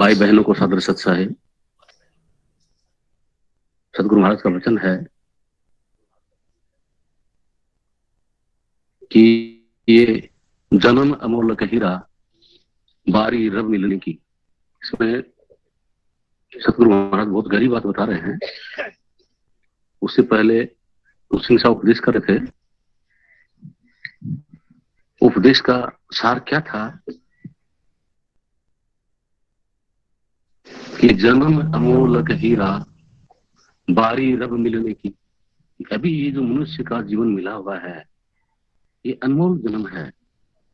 भाई बहनों को सादर सत साहिब। सदगुरु महाराज का वचन है कि ये जन्म अमोलक हीरा, बारी रब मिलने की। इसमें सदगुरु महाराज बहुत गहरी बात बता रहे हैं। उससे पहले सिंह साहब उपदेश कर रहे थे। उपदेश का सार क्या था कि जन्म अमोलक हीरा, बारी रब मिलने की। अभी ये जो मनुष्य का जीवन मिला हुआ है, ये अनमोल जन्म है।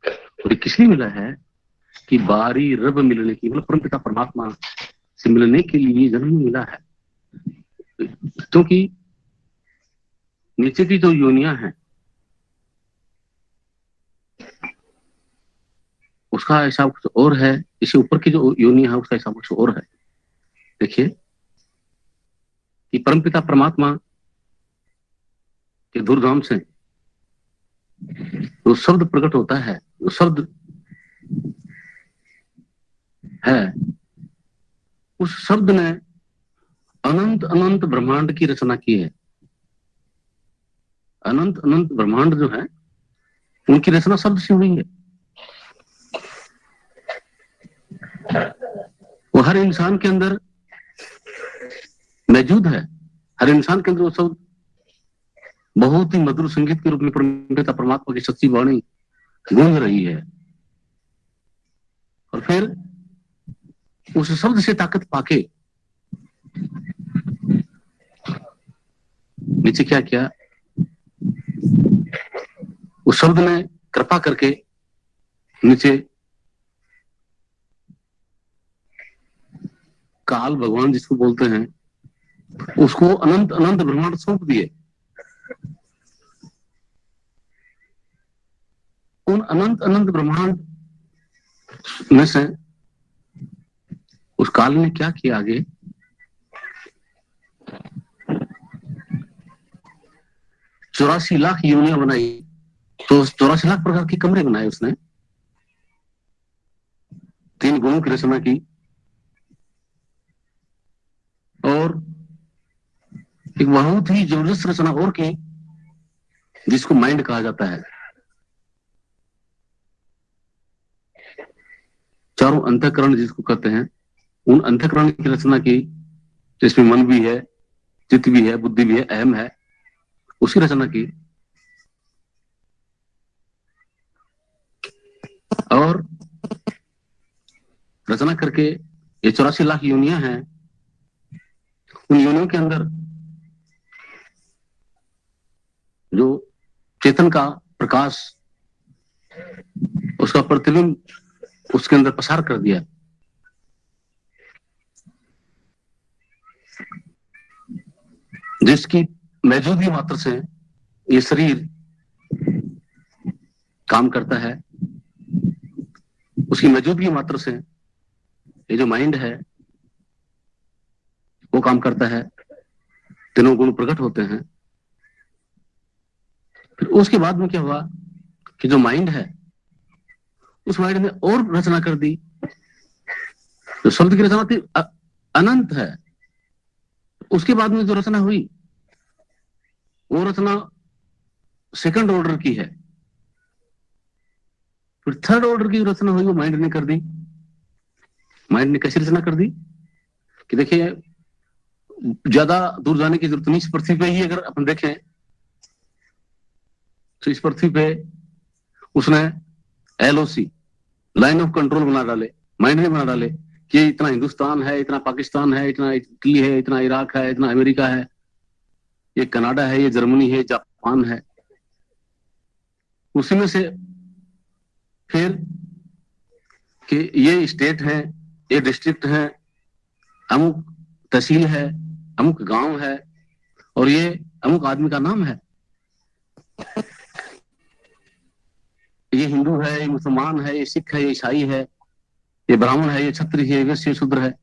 और ये किस लिए मिला है कि बारी रब मिलने की, मतलब परमपिता परमात्मा से मिलने के लिए जन्म मिला है। क्योंकि नीचे की जो योनियां हैं उसका हिसाब कुछ और है, इससे ऊपर की जो योनियां है उसका हिसाब कुछ और है। देखिए कि परमपिता परमात्मा के धूर्धाम से जो शब्द प्रकट होता है, जो शब्द है, उस शब्द ने अनंत अनंत ब्रह्मांड की रचना की है। अनंत अनंत ब्रह्मांड जो है उनकी रचना शब्द से हुई है। वो हर इंसान के अंदर मौजूद है। हर इंसान के अंदर वो शब्द बहुत ही मधुर संगीत के रूप में परमपिता परमात्मा की सच्ची वाणी गूंज रही है। और फिर उस शब्द से ताकत पाके नीचे क्या किया, उस शब्द ने कृपा करके नीचे काल भगवान जिसको बोलते हैं, उसको अनंत अनंत ब्रह्मांड सौंप दिए। उन अनंत अनंत ब्रह्मांड में से उस काल ने क्या किया आगे, 84 लाख योनियां बनाई। तो 84 लाख प्रकार के कमरे बनाए उसने। 3 गुणों की रचना की और एक बहुत ही जबरदस्त रचना और की जिसको माइंड कहा जाता है। चारों अंतःकरण जिसको कहते हैं, उन अंतःकरण की रचना की जिसमें मन भी है, चित्त भी है, बुद्धि भी है, अहम है, उसकी रचना की। और रचना करके ये 84 लाख योनियां हैं। उन योनियों के अंदर जो चेतन का प्रकाश, उसका प्रतिबिंब उसके अंदर पसार कर दिया। जिसकी मौजूदगी मात्र से ये शरीर काम करता है, उसकी मौजूदगी मात्र से ये जो माइंड है वो काम करता है, तीनों गुण प्रकट होते हैं। फिर उसके बाद में क्या हुआ कि जो माइंड है, उस माइंड ने और रचना कर दी। जो शब्द की रचना थी अनंत है। उसके बाद में जो रचना हुई वो रचना सेकंड ऑर्डर की है। फिर थर्ड ऑर्डर की रचना हुई वो माइंड ने कर दी। माइंड ने कैसी रचना कर दी कि देखिए, ज्यादा दूर जाने की जरूरत नहीं। इस पृथ्वी पे ही अगर अपन देखें तो इस पृथ्वी पे उसने LOC, लाइन ऑफ कंट्रोल बना डाले। माइंड ने बना डाले कि इतना हिंदुस्तान है, इतना पाकिस्तान है, इतना इटली है, इतना इराक है, इतना अमेरिका है, ये कनाडा है, ये जर्मनी है, जापान है। उसी में से फिर कि ये स्टेट है, ये डिस्ट्रिक्ट है, अमुक तहसील है, अमुक गांव है, और ये अमुक आदमी का नाम है। ये हिंदू है, ये मुसलमान है, ये सिख है, ये ईसाई है, ये ब्राह्मण है, ये क्षत्रिय है, ये वैश्य शूद्र है।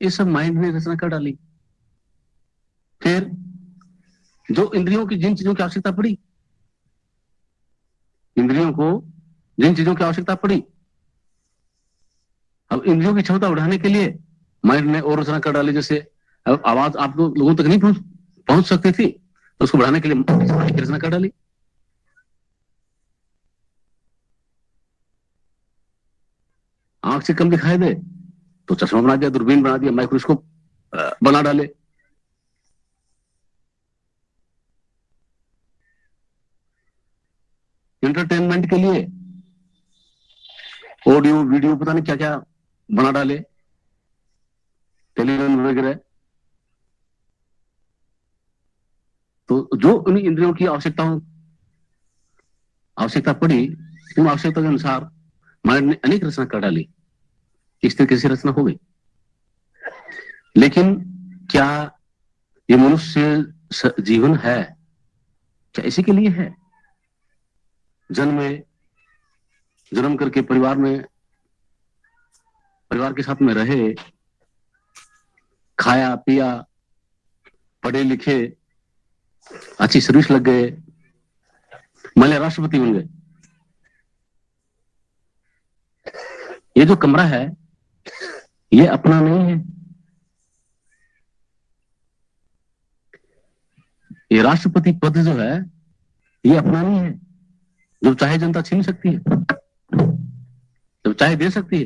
ये सब माइंड ने रचना कर डाली। फिर जो इंद्रियों की जिन चीजों की आवश्यकता पड़ी, इंद्रियों को जिन चीजों की आवश्यकता पड़ी, अब इंद्रियों की क्षमता बढ़ाने के लिए माइंड ने और रचना कर डाली, जैसे अब आवाज आप लोगों तक नहीं पहुंच सकती थी, तो उसको बढ़ाने के लिए की रचना कर डाली। आंख से कम दिखाई दे तो चश्मा बना दिया, दूरबीन बना दिया, माइक्रोस्कोप बना डाले। एंटरटेनमेंट के लिए ऑडियो वीडियो पता नहीं क्या क्या बना डाले, टेलीविजन वगैरह। तो जो उन इंद्रियों की आवश्यकता पड़ी, उन आवश्यकता के अनुसार माइंड ने अनेक रचना कर डाली। इस तरीके से रचना हो गई। लेकिन क्या ये मनुष्य जीवन है, क्या इसी के लिए है? जन्म करके परिवार के साथ में रहे, खाया पिया, पढ़े लिखे, अच्छी सर्विस लग गए, मान राष्ट्रपति बन गए। ये जो कमरा है ये अपना नहीं है। ये राष्ट्रपति पद जो है ये अपना नहीं है। जब चाहे जनता छीन सकती है, जब चाहे दे सकती है।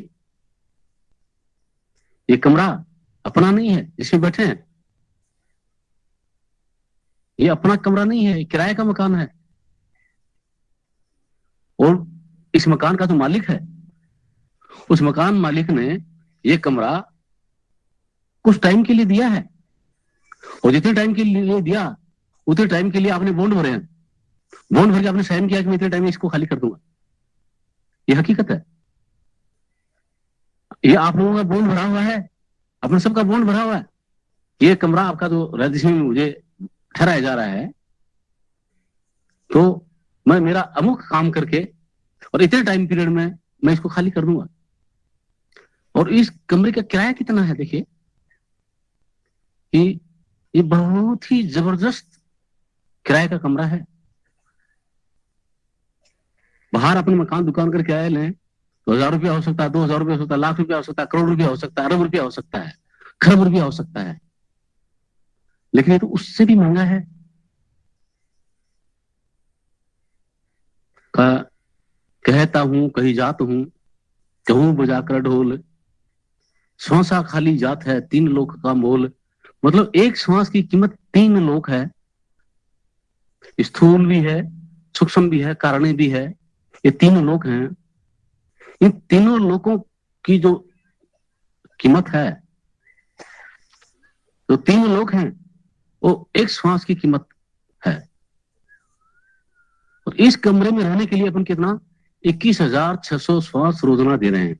ये कमरा अपना नहीं है जिसमें बैठे हैं, ये अपना कमरा नहीं है, किराए का मकान है। और इस मकान का जो मालिक है, उस मकान मालिक ने ये कमरा कुछ टाइम के लिए दिया है, और जितने टाइम के लिए दिया उतने टाइम के लिए आपने बॉन्ड भरे हैं। बॉन्ड भर के आपने साइन किया कि मैं इतने टाइम में इसको खाली कर दूंगा। ये हकीकत है। ये आप लोगों का बॉन्ड भरा हुआ है, अपने सबका बॉन्ड भरा हुआ है। ये कमरा आपका जो रजिस्ट्री में मुझे ठहराया जा रहा है, तो मैं मेरा अमुक काम करके और इतने टाइम पीरियड में मैं इसको खाली कर दूंगा। और इस कमरे का किराया कितना है? देखिए कि ये बहुत ही जबरदस्त किराए का कमरा है। बाहर अपने मकान दुकान करके आए लें तो 1000 रुपया हो सकता है, 2000 रुपया हो सकता है, लाख रुपया हो सकता है, करोड़ रुपया हो सकता है, अरब रुपया हो सकता है, खरब रुपया हो सकता है। लेकिन ये तो उससे भी महंगा है। कहता हूं कहीं जात हूं, कहूं बजाकर ढोल, श्वासा खाली जात है 3 लोक का मोल। मतलब एक श्वास की कीमत 3 लोक है। स्थूल भी है, सूक्ष्म भी है, कारणी भी है। ये 3 लोक हैं। इन तीनों लोकों की जो कीमत है, जो 3 लोक हैं, वो एक श्वास की कीमत है। और इस कमरे में रहने के लिए अपन कितना 21,600 श्वास रोजाना दे रहे हैं।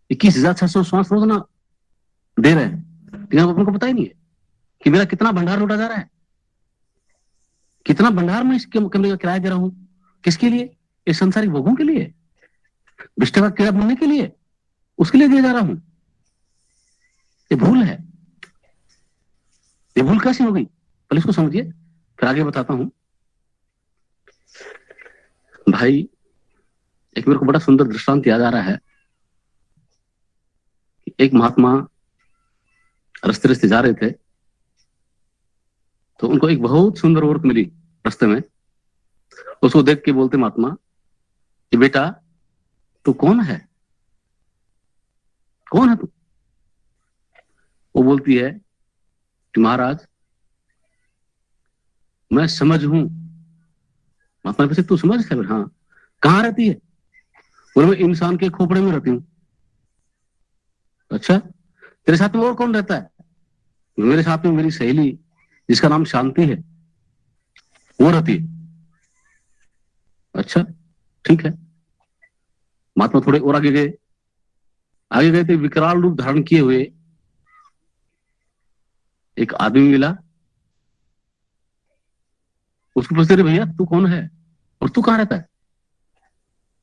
21,600 श्वास रोजाना दे रहे हैं। लेकिन अपन को पता ही नहीं है कि मेरा कितना भंडार लूटा जा रहा है, कितना भंडार मैं इस कमरे का किराया दे रहा हूं। किसके लिए? इस संसारिक भोगों के लिए, विष्टा का कीड़ा बनने के लिए, उसके लिए दिया जा रहा हूं। ये भूल है। ये भूल कैसी हो गई? पहले इसको समझिए, फिर आगे बताता हूं। भाई एक मेरे को बड़ा सुंदर दृष्टांत याद आ रहा है। एक महात्मा रास्ते रास्ते जा रहे थे, तो उनको एक बहुत सुंदर औरत मिली रास्ते में। उसको देख के बोलते महात्मा कि बेटा तू कौन है, कौन है तू? वो बोलती है कि महाराज मैं समझ हूं। महात्मा पूछे तू समझ है? हाँ। कहाँ रहती है? बोले मैं इंसान के खोपड़े में रहती हूँ। अच्छा, तेरे साथ में और कौन रहता है? मेरे साथ में मेरी सहेली जिसका नाम शांति है, वो रहती है। अच्छा ठीक है। महात्मा थोड़े और आगे गए थे। विकराल रूप धारण किए हुए एक आदमी मिला। उसको पूछते रहे भैया तू कौन है और तू कहाँ रहता है?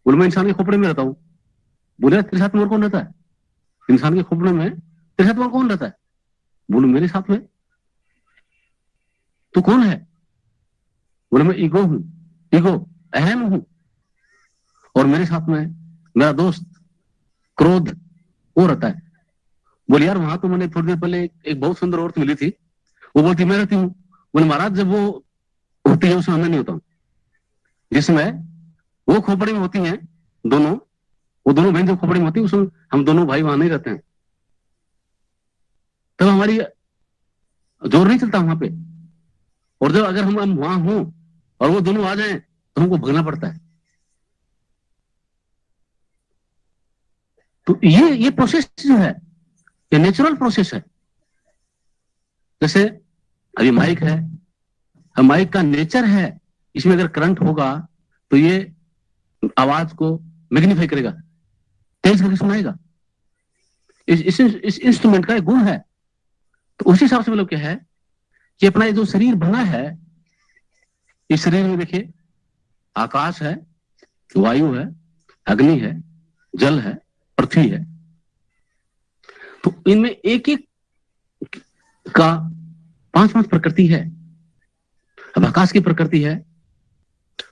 बोले मैं इंसान के खोपड़े में रहता हूँ। बोले तेरे साथ में और कौन रहता है? इंसान के खोपड़े में तेरे साथ में कौन रहता है? बोले मेरे साथ में। तू कौन है? बोले मैं ईगो हूं, ईगो अहम हूं। और मेरे साथ में मेरा दोस्त क्रोध वो रहता है। बोले यार वहां तो मैंने थोड़ी देर पहले एक बहुत सुंदर औरत मिली थी, वो बोलती मैं रहती हूँ। बोले महाराज जब वो होती है उसमें मैं नहीं होता हूँ। जिसमें वो खोपड़ी में होती हैं दोनों, वो दोनों बहन जब खोपड़ी में होती है उसमें हम दोनों भाई वहां नहीं रहते हैं, तब हमारी जोर नहीं चलता वहां पे। और जब अगर हम वहां हों और वो दोनों आ जाएं तो हमको भगना पड़ता है। तो ये प्रोसेस जो है ये नेचुरल प्रोसेस है। जैसे अभी माइक है, माइक का नेचर है, इसमें अगर करंट होगा तो ये आवाज को मैग्नीफाई करेगा, तेज करके सुनाएगा। इस इंस्ट्रूमेंट का एक गुण है। तो उसी हिसाब से मतलब क्या है कि अपना ये जो शरीर बना है, इस शरीर में देखिए आकाश है, वायु है, अग्नि है, जल है, पृथ्वी है। तो इनमें एक एक का 5 प्रकृति है। अब आकाश की प्रकृति है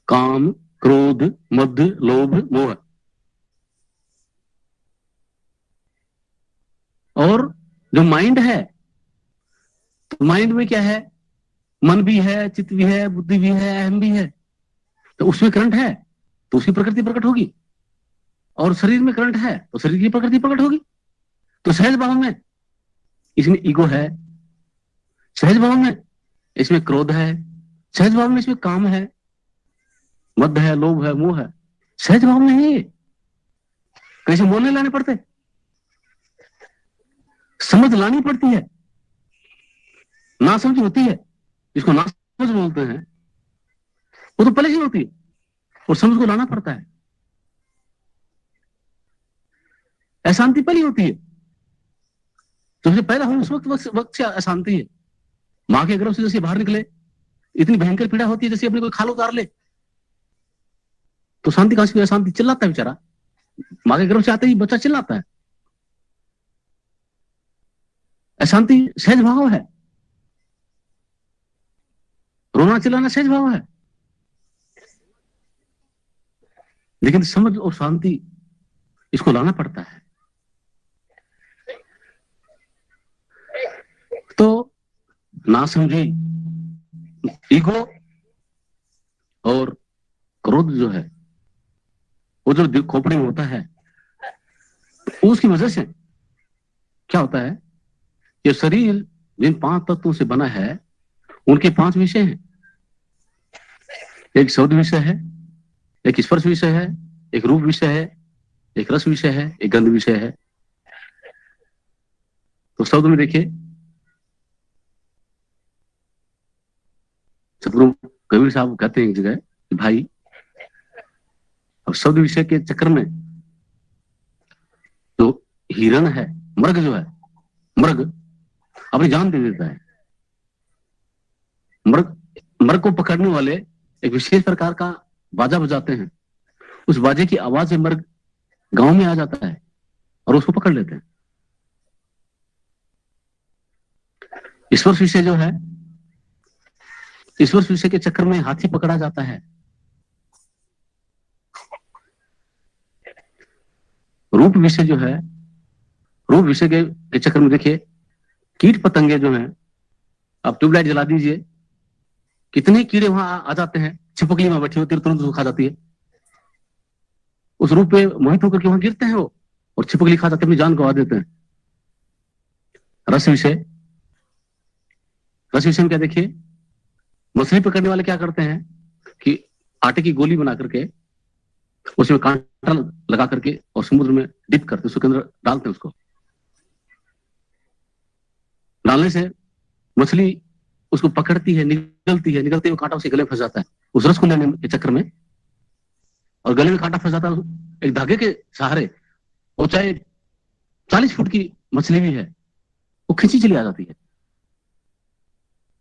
काम, क्रोध, मद, लोभ, मोह। और जो माइंड है, तो माइंड में क्या है, मन भी है, चित्त भी है, बुद्धि भी है, अहम भी है। तो उसमें करंट है तो उसकी प्रकृति प्रकट होगी, और शरीर में करंट है तो शरीर की प्रकृति प्रकट होगी। तो सहज भाव में इसमें ईगो है, सहज भाव में इसमें क्रोध है, सहज भाव में इसमें काम है, मद है, लोभ है, मोह है। सहज भाव में ही कैसे मोह नहीं लाने पड़ते, समझ लानी पड़ती है। ना समझ होती है, जिसको ना समझ बोलते हैं, वो तो पहले ही होती है और समझ को लाना पड़ता है। अशांति पहले होती है, सबसे पहला हम उस वक्त से अशांति है। मां के गर्भ से जैसे बाहर निकले इतनी भयंकर पीड़ा होती है, जैसे अपने कोई खाल उतार ले तो शांति कहां से, अशांति चिल्लाता है बेचारा। मां के गर्भ से आते ही बच्चा चिल्लाता है। अशांति सहज भाव है, रोना चिल्लाना सहज भाव है। लेकिन समझ और शांति इसको लाना पड़ता है। तो ना समझी ईगो और क्रोध जो है वो जो खोपड़ी में होता है, उसकी वजह से क्या होता है, ये शरीर जिन 5 तत्वों से बना है उनके 5 विषय हैं। एक शब्द विषय है, एक स्पर्श विषय है, एक रूप विषय है, एक रस विषय है, एक गंध विषय है। तो शब्द में देखिए सतगुरु कबीर साहब कहते हैं एक जगह कि भाई अब शब्द विषय के चक्कर में तो हिरण है, मृग जो है, मृग अपनी जान दे देता है। मृग को पकड़ने वाले एक विशेष प्रकार का बाजा बजाते हैं, उस बाजे की आवाज से मृग गांव में आ जाता है और उसको पकड़ लेते हैं। स्पर्श विषय जो है, स्पर्श विषय के चक्कर में हाथी पकड़ा जाता है। रूप विषय जो है, रूप विषय के चक्कर में देखिए कीट पतंगे जो हैं, आप ट्यूबलाइट जला दीजिए, कितने कीड़े वहां आ जाते हैं, छिपकली में बैठी होती है तुरंत खा जाती है। उस रूप पे मोहित होकर के वहां गिरते हैं वो, और छिपकली खा जाते अपनी जान गवा देते हैं। रस विषय, रस विषय में क्या देखिए, मछली पकड़ने वाले क्या करते हैं कि आटे की गोली बना करके उसमें कांटा लगा करके और समुद्र में डिप करते, उसके अंदर डालते हैं। उसको डालने से मछली उसको पकड़ती है, निकलती है, निकलते हुए कांटा उसके गले में फंस जाता है उस रस को लेने के चक्कर में, और गले में कांटा फंस जाता है एक धागे के सहारे। वो चाहे 40 फुट की मछली भी है, वो खींची चली आ जाती है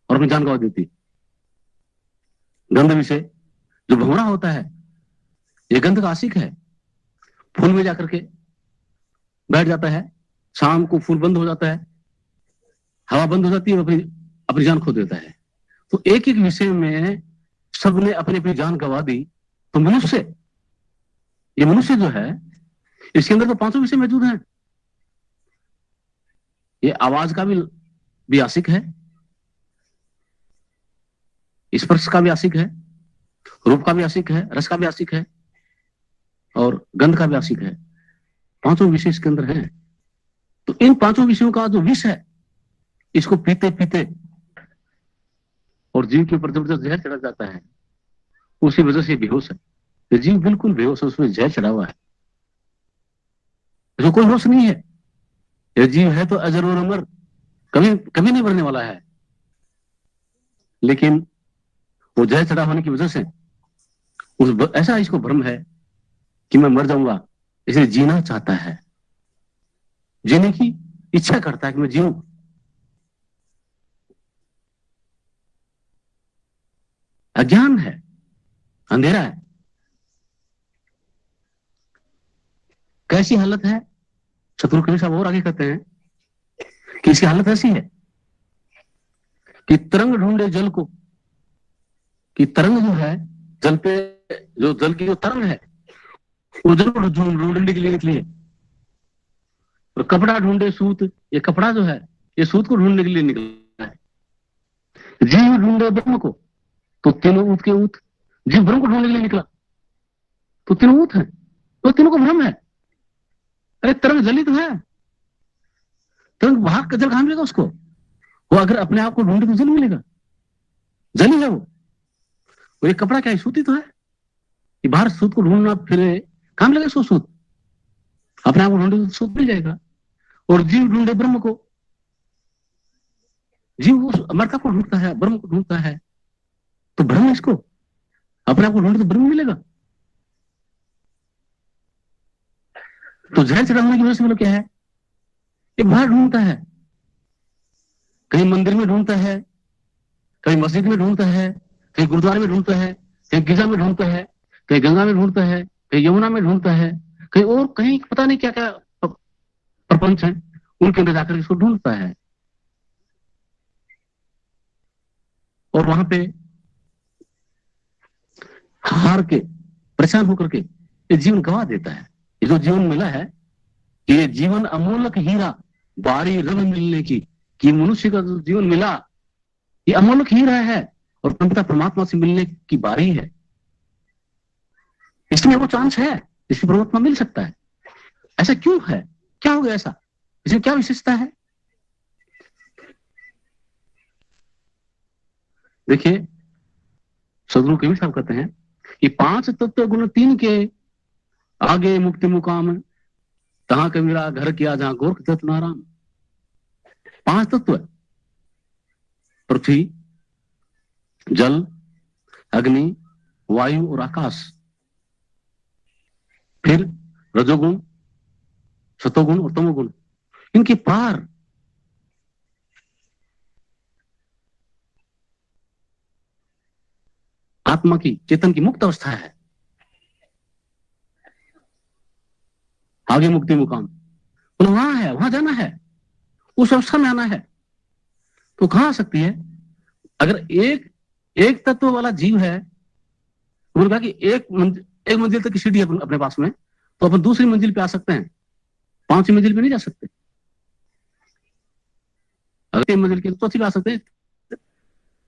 और अपनी जान गंवा देती है। गंध विषय, जो भंवरा होता है, ये गंध का आशिक है, फूल में जाकर के बैठ जाता है, शाम को फूल बंद हो जाता है, हवा बंद हो जाती है, अपनी जान खो देता है। तो एक एक विषय में सबने अपनी अपनी जान गंवा दी। तो मनुष्य, ये मनुष्य जो है, इसके अंदर तो पांचों विषय मौजूद हैं। ये आवाज का भी आशिक है, स्पर्श का भी आशिक है, रूप का भी आशिक है, रस का भी आशिक है और गंध का भी आशिक है। पांचों विषय इसके अंदर हैं। तो इन पांचों विषयों का जो विष है, इसको पीते पीते और जीव के ऊपर जबरदस्त जहर चढ़ा जाता है, उसी वजह से बेहोश है। ये जीव बिल्कुल बेहोश है, उसमें जहर चढ़ा हुआ है, जो कोई होश नहीं है। यह जीव है तो अजर और अमर, कभी कभी नहीं मरने वाला है, लेकिन वो जहर चढ़ा होने की वजह से ऐसा इसको भ्रम है कि मैं मर जाऊंगा, इसलिए जीना चाहता है, जीने की इच्छा करता है कि मैं जीऊं। अज्ञान है, अंधेरा है। कैसी हालत है? शत्रु कबीर साहब और आगे कहते हैं कि इसकी हालत ऐसी है कि तरंग ढूंढे जल को, कि तरंग जो है जल पे, जो जल की जो तरंग है वो जल को ढूंढने के लिए निकली है। और कपड़ा ढूंढे सूत, ये कपड़ा जो है ये सूत को ढूंढने के लिए निकला है। जीव ढूंढे ब्रह्म को, तो तीनों ऊत के ऊत। जीव ब्रह्म को ढूंढने के लिए निकला तो तीनों ऊत है, तो तीनों को भ्रम है। अरे तरंग जली तो है, तरंग भाग का जल कहां मिलेगा उसको? वो अगर अपने आप को ढूंढे तो जल मिलेगा, जली है वो। और ये कपड़ा क्या है? सूती तो है। ये बाहर सूत को ढूंढना फिरे, कहां मिलेगा इसको सूत? अपने आप को ढूंढे तो सूत मिल जाएगा। और जीव ढूंढे ब्रह्म को, जीव उस अमरता को ढूंढता है, ब्रह्म को ढूंढता है, तो ब्रह्म इसको अपने आप को ढूंढे तो ब्रह्म मिलेगा। तो जहर चढ़ा होने की वजह से मतलब क्या है? ये बाहर ढूंढता है, कहीं मंदिर में ढूंढता है, कहीं मस्जिद में ढूंढता है, कहीं गुरुद्वारे में ढूंढता है, कहीं गिरजा में ढूंढता है, कहीं गंगा में ढूंढता है, कहीं यमुना में ढूंढता है, कहीं और कहीं पता नहीं क्या क्या प्रपंच है, उनके अंदर जाकर इसको ढूंढता है। और वहां पे हार के, परेशान होकर के ये जीवन गवा देता है। ये जो जीवन मिला है, ये जीवन अमूलक हीरा, बारी रब मिलने की, कि मनुष्य का जो जीवन मिला ये अमूलक हीरा है और पिता परमात्मा से मिलने की बारी है। इसमें वो चांस है, इसमें परमात्मा मिल सकता है। ऐसा क्यों है? क्या हो गया ऐसा? इसमें क्या विशेषता है? देखिए, सदगुरु कबीर साहब कहते हैं कि पांच तत्व गुण तीन के आगे मुक्ति मुकाम, तहां कबीरा घर किया जहां गोरख तत्व नाराम। पांच तत्व, पृथ्वी, जल, अग्नि, वायु और आकाश, फिर रजोगुण, सतोगुण और तमोगुण, इनके पार आत्मा की, चेतन की मुक्त अवस्था है। आगे मुक्ति मुकाम, तो वहां है, वहां जाना है, उस अवस्था में आना है। तो कहां आ सकती है? अगर एक तत्व वाला जीव है, उन्होंने कहा कि एक मंजिल तक की सीढ़ी है अपने पास में, तो अपन दूसरी मंजिल पे आ सकते हैं, पांचवी मंजिल पे नहीं जा सकते। अगर 3 मंजिल की तो चौथी पे आ सकते हैं,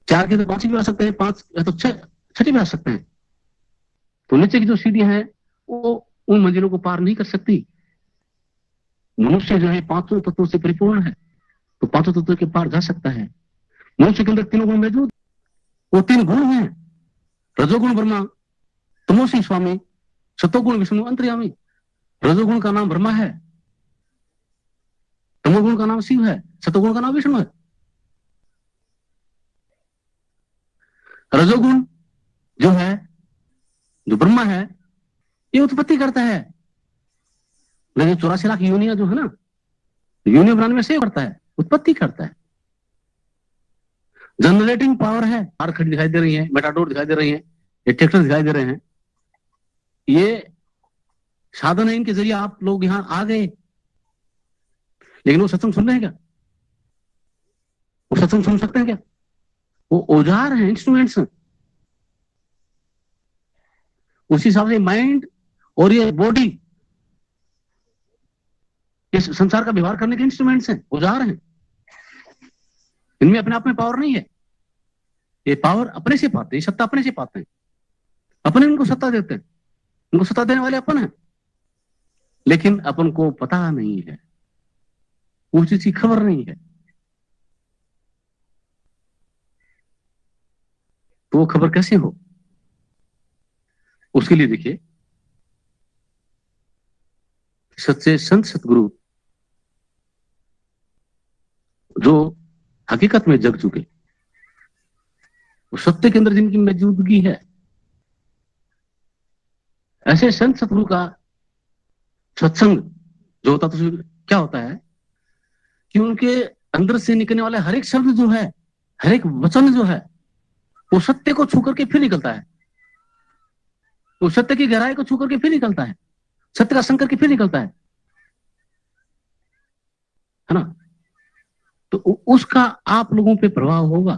4 की तो 5वीं पे आ सकते हैं, 5 है तो 6वीं पे आ सकते हैं। तो नीचे की जो सीढ़ियां हैं वो उन मंजिलों को पार नहीं कर सकती। मनुष्य जो है पांचों तत्वों से परिपूर्ण है, तो पांचों तत्वों के पार जा सकता है। मनुष्य के अंदर तीनों गुण मौजूद, वो 3 गुण हैं, रजोगुण ब्रह्मा, तमोसी स्वामी, सतोगुण विष्णु अंतर्यामी। रजोगुण का नाम ब्रह्मा है, तमोगुण का नाम शिव है, सतोगुण का नाम विष्णु है। रजोगुण जो है, जो ब्रह्मा है, ये उत्पत्ति करता है, लेकिन 84 लाख योनियां जो है ना, योनियां बनाने में से करता है, उत्पत्ति करता है। जनरेटिंग पावर है, कार खड़ी दिखाई दे रही है, मेटाडोर दिखाई दे रही है, ये ट्रैक्टर दिखाई दे रहे हैं, ये साधन है, इनके जरिए आप लोग यहां आ गए। लेकिन वो सत्संग सुन रहे हैं क्या? वो सत्संग सुन सकते हैं क्या? वो औजार हैं, इंस्ट्रूमेंट्स हैं। उसी हिसाब से माइंड और ये बॉडी इस संसार का व्यवहार करने के इंस्ट्रूमेंट्स हैं, औजार हैं। इनमें अपने आप में पावर नहीं है। ये पावर अपने से पाते हैं, सत्ता अपने से पाते हैं, अपने इनको सत्ता देते हैं। इनको सत्ता देने वाले अपन हैं, लेकिन अपन को पता नहीं है, उस चीज की खबर नहीं है। तो वो खबर कैसे हो? उसके लिए देखिए, सच्चे संत सतगुरु जो हकीकत में जग चुके, वो सत्य के अंदर जिनकी मौजूदगी है, ऐसे संत सतगुरु का सत्संग जो होता, तो क्या होता है कि उनके अंदर से निकलने वाला हर एक शब्द जो है, हर एक वचन जो है, वो सत्य को छू करके फिर निकलता है। वो सत्य की गहराई को छू करके फिर निकलता है, सत्य का संग करके फिर निकलता है ना। तो उसका आप लोगों पे प्रभाव होगा।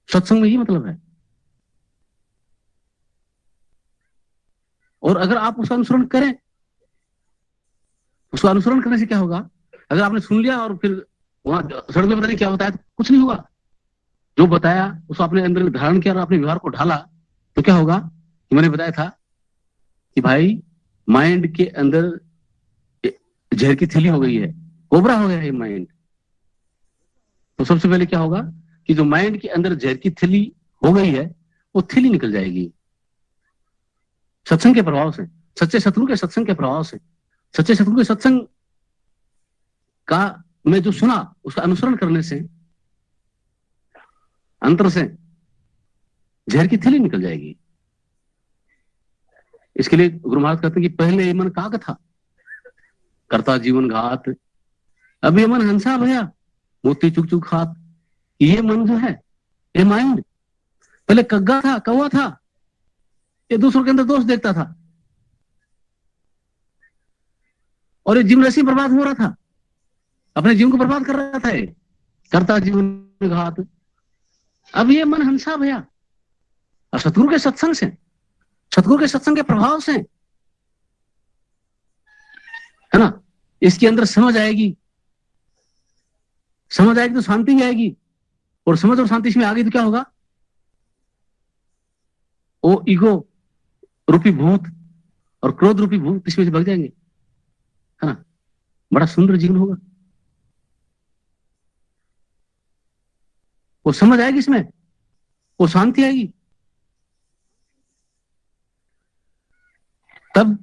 सत्संग में ही मतलब है। और अगर आप उसका अनुसरण करें, उसका अनुसरण करने से क्या होगा? अगर आपने सुन लिया और फिर वहां सड़क में पता नहीं क्या बताया, तो कुछ नहीं होगा। जो बताया उसको आपने अंदर धारण किया और अपने व्यवहार को ढाला, तो क्या होगा? मैंने बताया था कि भाई माइंड के अंदर जहर की थैली हो गई है, कोबरा हो गया है माइंड। तो सबसे पहले क्या होगा कि जो माइंड के अंदर जहर की थैली हो गई है, वो थैली निकल जाएगी सत्संग के प्रभाव से, सच्चे सतगुरु के सत्संग के प्रभाव से। सच्चे सतगुरु के सत्संग का मैं जो सुना, उसका अनुसरण करने से अंतर से जहर की थैली निकल जाएगी। इसके लिए गुरु महाराज कहते हैं कि पहले ये मन काग था, करता जीवन घात, अब ये मन हंसा भया, मोती चुक चुक खात। ये मन जो है, ये माइंड पहले कग्गा था, कौवा था, ये दूसरों के अंदर दोष देखता था और ये जीवन ऐसे बर्बाद हो रहा था, अपने जीवन को बर्बाद कर रहा था, ये करता जीवन घात। अब ये मन हंसा भया, और सतगुरु के सत्संग से, सतगुरु के सत्संग के प्रभाव से, है ना, इसके अंदर समझ आएगी। समझ आएगी तो शांति आएगी, और समझ और शांति इसमें आ गई तो क्या होगा? वो ईगो रूपी भूत और क्रोध रूपी भूत इसमें से भाग जाएंगे, है ना। बड़ा सुंदर जीवन होगा। वो समझ आएगी, इसमें वो शांति आएगी। तब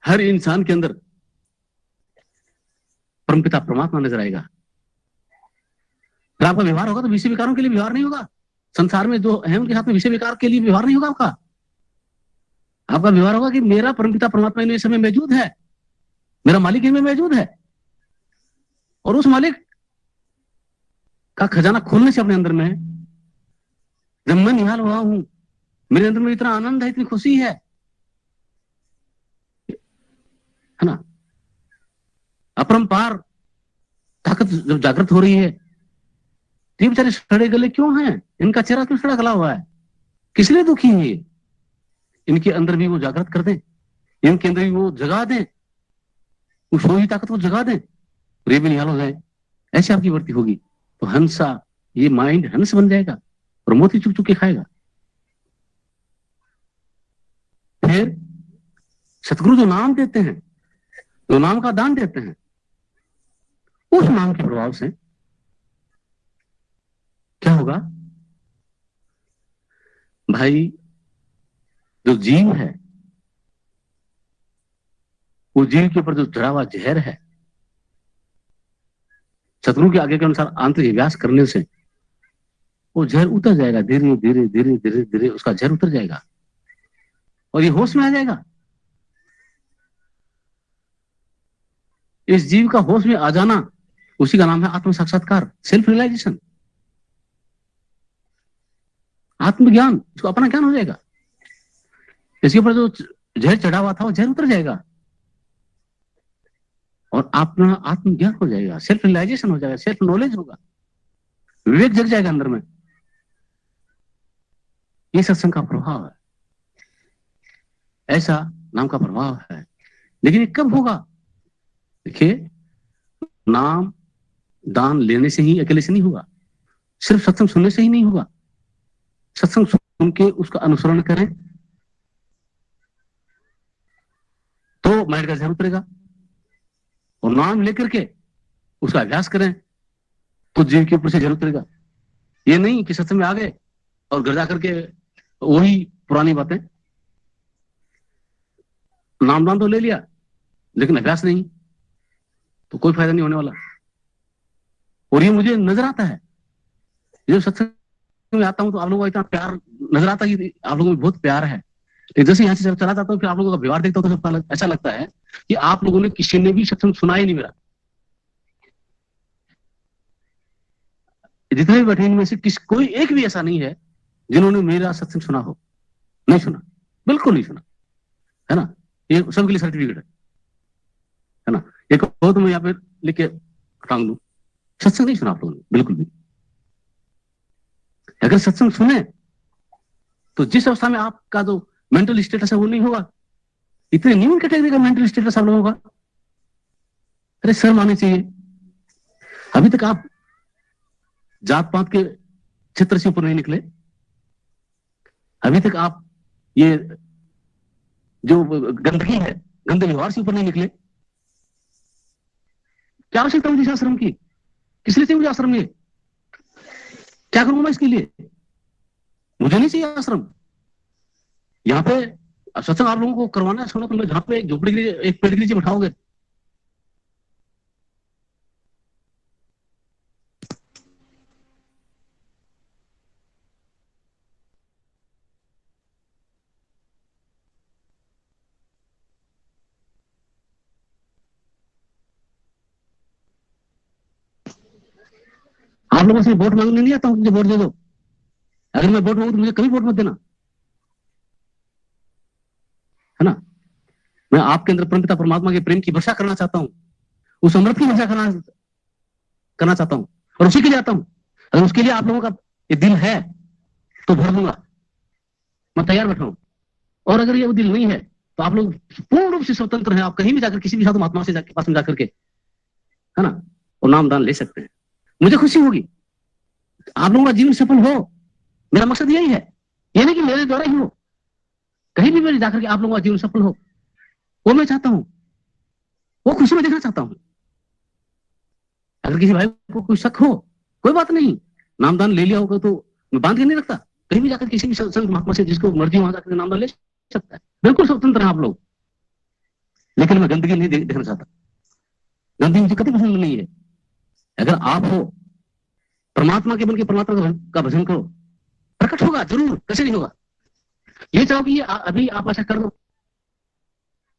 हर इंसान के अंदर परमपिता परमात्मा नजर आएगा। अगर आपका व्यवहार होगा तो विषय विकारों के लिए व्यवहार नहीं होगा। संसार में जो है उनके साथ में विषय विकार के लिए व्यवहार नहीं होगा आपका। आपका व्यवहार होगा कि मेरा परमपिता परमात्मा इनमें समय मौजूद है, मेरा मालिक इनमें मौजूद है, और उस मालिक का खजाना खोलने से अपने अंदर में, जब मैं निहाल हुआ हूं, मेरे अंदर में इतना आनंद है, इतनी खुशी है ना, अपरंपार ताकत जब जागृत हो रही है, तो ये बेचारे सड़े गले क्यों हैं? इनका चेहरा क्यों सड़ा गला हुआ है? किस लिए दुखी है ये? इनके अंदर भी वो जागृत कर दें, इनके अंदर भी वो जगा दें, उस सोई ताकत को जगा दें, तो ये भी निहाल हो जाए। ऐसे आपकी वृत्ति होगी तो हंसा, ये माइंड हंस बन जाएगा और मोती चुक चुक के खाएगा। फिर सतगुरु जो नाम देते हैं, जो नाम का दान देते हैं, उस नाम के प्रभाव से क्या होगा भाई? जो जीव है, वो जीव के ऊपर जो चढ़ा हुआ जहर है, सतगुरु के आगे के अनुसार आंतरिक अभ्यास करने से वो जहर उतर जाएगा। धीरे धीरे धीरे धीरे धीरे उसका जहर उतर जाएगा और ये होश में आ जाएगा। इस जीव का होश में आ जाना, उसी का नाम है आत्म साक्षात्कार, सेल्फ रियलाइजेशन, आत्मज्ञान। उसको अपना ज्ञान हो जाएगा। इसके ऊपर जो जहर चढ़ा हुआ था वो जहर उतर जाएगा और अपना आत्मज्ञान हो जाएगा, सेल्फ रियलाइजेशन हो जाएगा, सेल्फ नॉलेज होगा, विवेक जग जाएगा अंदर में। ये सत्संग का प्रभाव है, ऐसा नाम का प्रभाव है। लेकिन ये कब होगा? देखिए, नाम दान लेने से ही, अकेले से नहीं होगा, सिर्फ सत्संग सुनने से ही नहीं होगा। सत्संग सुन के उसका अनुसरण करें तो माइंड का ध्यान उतरेगा, और नाम लेकर के उसका अभ्यास करें तो जीव के ऊपर से ध्यान उतरेगा। ये नहीं कि सत्संग में आ गए और घर जाकर के वही पुरानी बातें, नाम दान तो ले लिया लेकिन अभ्यास नहीं, तो कोई फायदा नहीं होने वाला। और ये मुझे नजर आता है, जब सत्संग में आता हूं तो आप लोगों का इतना प्यार नजर आता है कि आप लोगों में बहुत प्यार है। लेकिन जैसे यहाँ से चला जाता हूँ, फिर आप लोगों का व्यवहार देखता हूँ तो ऐसा लगता है कि आप लोगों ने किसी ने भी सत्संग सुना ही नहीं मेरा। जितने भी बैठे इनमें से कोई एक भी ऐसा नहीं है जिन्होंने मेरा सत्संग सुना हो। नहीं सुना, बिल्कुल नहीं सुना, है ना। ये सबके लिए सर्टिफिकेट है ना। एक हो तो मैं यहाँ पे लिख के टांग दूं, सत्संग नहीं सुना आप लोगों ने बिल्कुल भी। अगर सत्संग सुने तो जिस अवस्था में आपका जो मेंटल स्टेटस है वो नहीं होगा। इतने न्यू कैटेगरी का मेंटल स्टेटस आप लोगों का, अरे शर्म आनी चाहिए। अभी तक आप जात पात के क्षेत्र से ऊपर नहीं निकले, अभी तक आप ये जो गंदगी है, गंदे व्यवहार से ऊपर नहीं निकले। क्या आवश्यकता मुझे आश्रम की? किस लिए चाहिए मुझे आश्रम? ये क्या करूंगा मैं इसके लिए? मुझे नहीं चाहिए आश्रम। यहाँ पे सत्संग आप लोगों को करवाना है, सुना तो मैं जहां पे एक झोपड़ी के लिए, एक पेड़ के नीचे बैठाओगे, आप लोगों से वोट मांगने नहीं आता हूं, मुझे वोट दे दो। अगर मैं वोट मांगू तो मुझे कभी वोट मत देना, है ना। मैं आपके अंदर परमपिता परमात्मा के प्रेम की वर्षा करना चाहता हूं, उस अमृत की वर्षा करना चाहता हूं, और उसी के लिए आता हूं। अगर उसके लिए आप लोगों का ये दिल है तो भर दूंगा, मैं तैयार बैठा हूं। और अगर ये वो दिल नहीं है तो आप लोग पूर्ण रूप से स्वतंत्र हैं, आप कहीं भी जाकर किसी भी साधु महात्मा से पास में जाकर के, है ना, और नाम दान ले सकते हैं। मुझे खुशी होगी, आप लोगों का जीवन सफल हो, मेरा मकसद यही है। ये नहीं कि मेरे द्वारा ही हो, कहीं भी मेरे जाकर के आप लोगों का जीवन सफल हो, वो मैं चाहता हूं, वो खुशी में देखना चाहता हूं। अगर किसी भाई को कोई शक हो, कोई बात नहीं, नामदान ले लिया होगा तो मैं बांध के नहीं रखता, कहीं भी जाकर किसी भी संत महात्मा से जिसको मर्जी वहां जाकर नामदान ले सकता है, बिल्कुल स्वतंत्र है आप लोग। लेकिन मैं गंदगी नहीं देखना चाहता, गंदगी मुझे कभी पसंद नहीं है। अगर आप हो परमात्मा के बन के परमात्मा का भजन करो, प्रकट होगा जरूर, कैसे नहीं होगा। ये चाहो कि अभी आप ऐसा कर दो,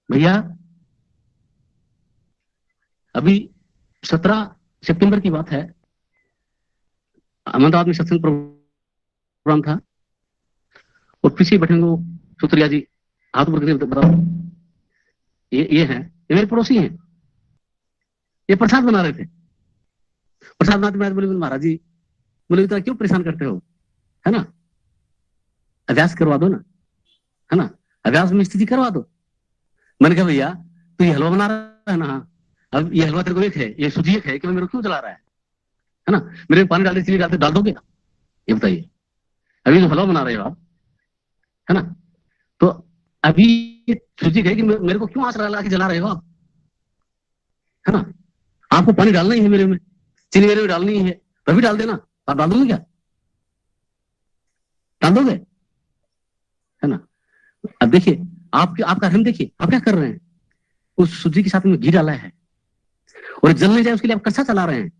भैया अभी 17 सितंबर की बात है, अहमदाबाद में सत्संग प्रोग्राम था, और पीछे बैठे वो सुत्रिया जी, हाथ ऊपर करके बताओ, ये है, ये मेरे पड़ोसी हैं, ये प्रसाद बना रहे थे। प्रसाद बनाते बनाते बोले महाराज जी, बोले इतना क्यों परेशान करते हो, है ना, अभ्यास करवा दो ना, है ना, अभ्यास में स्थिति करवा दो। मैंने कहा भैया तो ये हलवा बना रहा है ना, अब ये हलवा तेरे को एक है, ये सूजी एक है कि मेरे को क्यों चला रहा है ना, मेरे में पानी डाल दे, चीनी डालते डाल दोगे, ये बताइए। अभी जो हलवा बना रहे हो आप, है ना, तो अभी सूजी है कि मेरे को क्यों आंच ला के जला रहे हो आप, है ना। आपको पानी डालना ही है मेरे में, चीनी मेरे में डालनी है, तभी डाल देना। आप डाल दोगे क्या, डाल दोगे, है ना। अब देखिए आपका हम देखिए आप क्या कर रहे हैं, उस सूजी के साथ में घी डाला है और जल नहीं जाए उसके लिए आप कच्चा चला रहे हैं,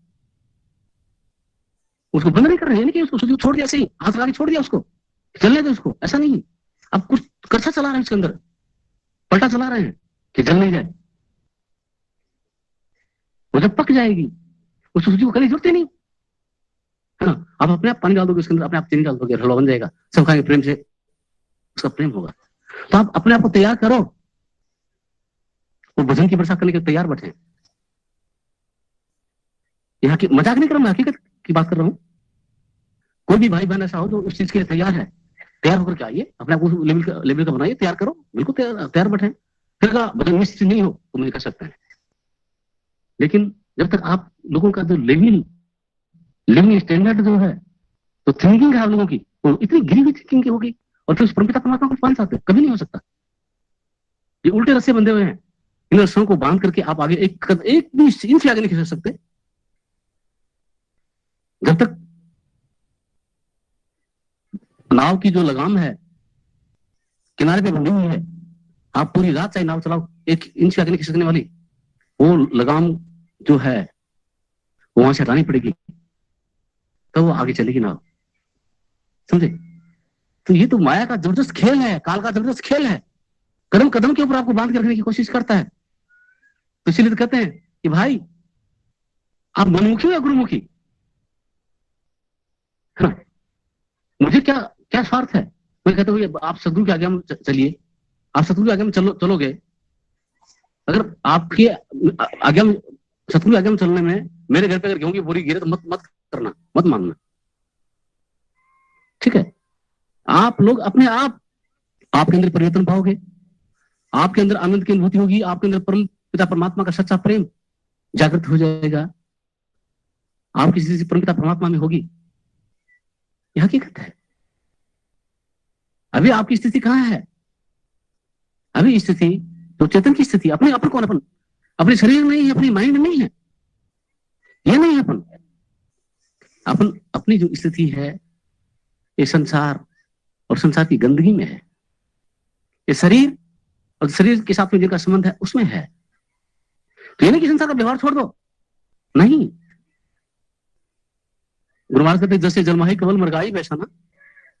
उसको बंद नहीं कर रहे हैं कि उसको सूजी को छोड़ दिया, ऐसे ही हाथ लगा के छोड़ दिया उसको, जलने दो उसको, ऐसा नहीं। आप कुछ कच्चा चला रहे हैं, उसके अंदर पलटा चला रहे हैं कि जल नहीं जाए। वो जब पक जाएगी उस सूजी को करने की जरूरत ही नहीं, है ना। आप अपने आप पानी डाल दोगे उसके अंदर, अपने आप चीनी डाल दोगे, हलवा बन जाएगा, सब खाएंगे प्रेम से, उसका प्रेम होगा। तो आप अपने आप को तैयार करो, वो भजन की वर्षा करने के तैयार बैठे। यहाँ की मजाक नहीं कर रहा, मैं हकीकत की बात कर रहा हूँ। कोई भी भाई बहन ऐसा हो जो उस चीज के लिए तैयार है, तैयार होकर के आइए, अपने आप को लेवल का बनाइए, तैयार करो, बिल्कुल तैयार बैठे। फिर कहा भजन मिस्त्री नहीं हो तो मुझे कर सकते हैं, लेकिन जब तक आप लोगों का जो लिविंग स्टैंडर्ड जो है, तो थिंकिंग है आप लोगों की, तो इतनी गिरी हुई थिंकिंग की होगी, और फिर उस परमपिता परमात्मा को पान सकते, कभी नहीं हो सकता। ये उल्टे रस्से बंधे हुए हैं, इन रस्सों को बांध करके आप आगे एक भी इंच आगे नहीं खिसक सकते। जब तक नाव की जो लगाम है किनारे पे बंधी हुई है, आप पूरी रात चाहे नाव चलाओ, एक इंच आगे नहीं खिसकने वाली, वो लगाम जो है वो वहां से हटानी पड़ेगी, तो वो आगे चलेगी नाव, समझे? तो ये तो माया का जबरदस्त खेल है, काल का जबरदस्त खेल है, कदम कदम के ऊपर आपको बांध के रखने की कोशिश करता है। तो इसलिए तो कहते हैं कि भाई आप मनमुखी हो या गुरुमुखी, है ना? मुझे क्या क्या स्वार्थ है? मैं कहता हूँ आप सदगुरु के आगे हम चलिए, आप सतगुरु के आगे में चलोगे, अगर आपके आगे में सतगुरु आगे में चलने में मेरे घर पे अगर गेहूं की बोरी गिरे तो मत करना, मत मानना, ठीक है? आप लोग अपने आप आपके अंदर परिवर्तन पाओगे, आपके अंदर आनंद की अनुभूति होगी, आपके अंदर परम पिता परमात्मा का सच्चा प्रेम जागृत हो जाएगा, आपकी स्थिति परम पिता परमात्मा में होगी। यह हकीकत है। अभी आपकी स्थिति कहां है? अभी स्थिति तो चेतन की स्थिति, अपने अपन कौन? अपन अपने शरीर नहीं है, अपनी माइंड नहीं है, ये नहीं है अपन। अपन अपनी जो स्थिति है ये संसार और संसार की गंदगी में है, ये शरीर और शरीर के साथ में जिनका संबंध है उसमें है। तो ये नहीं कि संसार का व्यवहार छोड़ दो, नहीं। गुरु महाराज कहते जैसे जलमाही कवल मरगाई वैसा ना,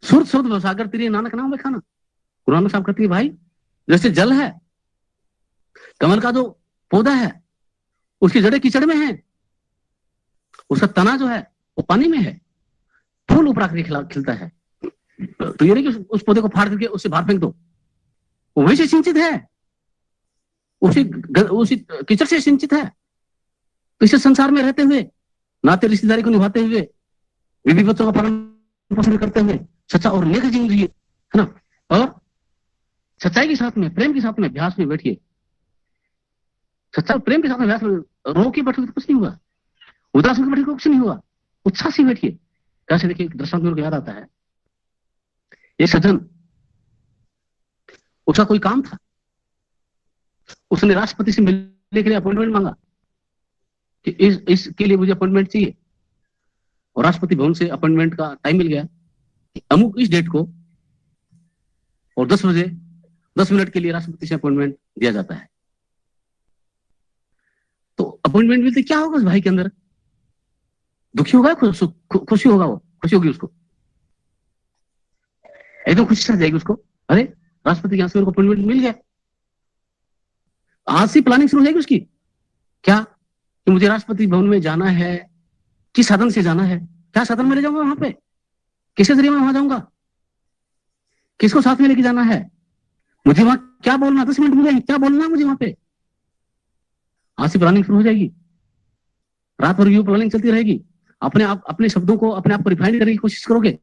सुरत सुरत सागर तेरी नानक नाम में खाना। गुरु नानक साहब कहते हैं भाई जैसे जल है, कमल का जो पौधा है उसकी जड़ें कीचड़ में है, उसका तना जो है वो पानी में है, फूल ऊपर आकर खिलता है, तो ये नहीं कि उस पौधे को फाड़ करके उससे बाहर फेंक दो, वो वहीं से सिंचित है, उसी कीचड़ से सिंचित है। तो इसे संसार में रहते हुए, नाते रिश्तेदारी को निभाते हुए, बीवी बच्चों का पालन पोषण करते हुए सच्चा और नेक जीवन जिए, है ना? और सच्चाई के साथ में, प्रेम के साथ में अभ्यास में बैठिए, सच्चा प्रेम के साथ में अभ्यास में, रो के बैठोगे तो कुछ नहीं हुआ, उदास होकर बैठे कुछ नहीं हुआ, उत्साह से बैठिए। कैसे? देखिए दृष्टांत मेरे को याद आता है, एक सज्जन, उसका कोई काम था, उसने राष्ट्रपति से मिलने के लिए अपॉइंटमेंट मांगा कि इसके लिए मुझे अपॉइंटमेंट चाहिए, और राष्ट्रपति भवन से अपॉइंटमेंट का टाइम मिल गया कि अमुक इस डेट को और 10 बजे 10 मिनट के लिए राष्ट्रपति से अपॉइंटमेंट दिया जाता है। तो अपॉइंटमेंट मिलते क्या होगा उस भाई के अंदर? दुखी होगा, खुशी होगा, वो खुशी होगी उसको, एकदम खुशी चढ़ जाएगी उसको, अरे राष्ट्रपति के यहाँ से मेरे को अपॉइंटमेंट मिल गया। आज से प्लानिंग शुरू हो जाएगी उसकी, क्या कि मुझे राष्ट्रपति भवन में जाना है, किस साधन से जाना है, क्या साधन में ले जाऊंगा वहां पे, किसके जरिए मैं वहां जाऊंगा, किसको साथ में लेके जाना है, मुझे वहां क्या बोलना, 10 मिनट मिले क्या बोलना मुझे वहां पे। आज से प्लानिंग शुरू हो जाएगी, रात भर व्यू प्लानिंग चलती रहेगी, अपने आप अपने शब्दों को, अपने आप को रिफाइंड करने की कोशिश करोगे,